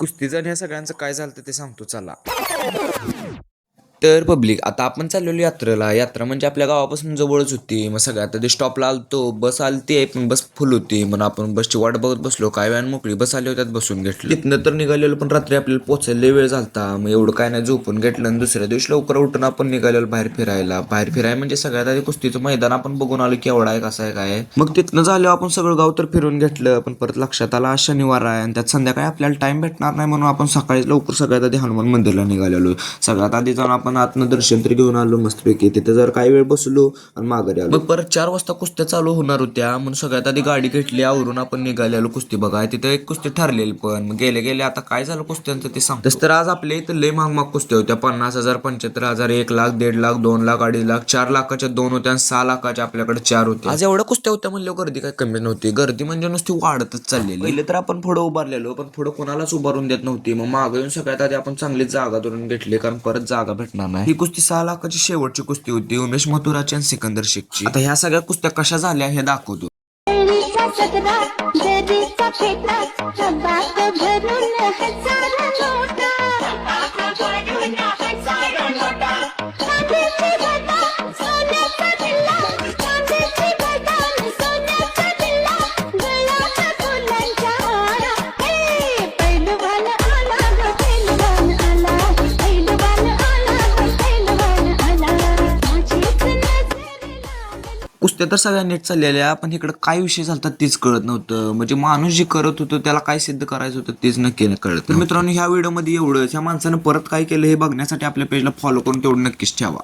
कुस्तीचं आणि ह्या सगळ्यांचं काय झालं ते सांगतो चला. तर पब्लिक आता आपण चाललेलो यात्रेला. यात्रा म्हणजे आपल्या गावापासून जवळच होती. मग सगळ्यात आधी स्टॉपला आलतो. बस आलती पण बस फुल होती. म्हणून आपण बसची वाट बघत बसलो. काय वेळानं मोकळी बस आली होत्यात बसून घेतलं. तिथनं तर निघालेलो पण रात्री आपल्याला पोचायला वेळ झालता. मग एवढं काय नाही झोपून घेतलं आणि दुसऱ्या दिवशी लवकर उठून आपण निघालेलो बाहेर फिरायला. बाहेर फिराय म्हणजे सगळ्यात आधी कुस्तीचं मैदान आपण बघून आलो की एवढा आहे कसं आहे काय. मग तिथनं झालं आपण सगळं गाव तर फिरून घेतलं. पण परत लक्षात आला आज शनिवार आहे आणि त्यात संध्याकाळी आपल्याला टाइम भेटणार नाही म्हणून आपण सकाळी लवकर सगळ्यात आधी हनुमान मंदिरला निघालेलो. सगळ्यात आधी जाऊन आपण आतनं दर्शन घेऊन आलो मस्तपैकी. तिथे जर काही वेळ बसलो आणि माघारी आलो. मग परत 4 वाजता कुस्त्या चालू होणार होत्या म्हणून सगळ्यात आधी गाडी घेतली आवरून आपण निघालेलो कुस्ती बघाय. तिथे एक कुस्ती ठरलेली पण मग गेले गेले आता काय झालं कुस्त्यांचं ते सांग. तस तर आज आपल्या इथं लय महाग कुस्त्या होत्या. 50,000 75,000 1 लाख 1.5 लाख 2 लाख 2.5 लाख 4 लाखाच्या 2 होत्या आणि 6 लाखाच्या आपल्याकडे 4 होत्या. आज एवढ्या कुस्त्या होत्या म्हणल्यावर गर्दी काय कमी नव्हती. गर्दी म्हणजे नुसती वाढतच चाललेली. पहिले तर आपण पुढे उभारलेलो पण पुढे कोणालाच उभारून देत नव्हती. मग मागे येऊन सगळ्यात आधी आपण चांगली जागा धरून घेतली कारण परत जागा भेटणार नाही. ही कुस्ती 6 लाखाची शेवटची कुस्ती होती उमेश मथुराची आणि सिकंदर शेखची. आता ह्या सगळ्या कुस्त्या कशा झाल्या हे दाखवतो. कुस्त्या तर सगळ्या नीट चाललेल्या पण इकडं काय विषय झालता तेच कळत नव्हतं. म्हणजे माणूस जे करत होतं त्याला काय सिद्ध करायचं होतं तेच नक्की कळत. तर मित्रांनो ह्या व्हिडिओमध्ये एवढंच. ह्या माणसानं परत काय केलं हे बघण्यासाठी आपल्या पेजला फॉलो करून तेवढं नक्कीच ठेवा.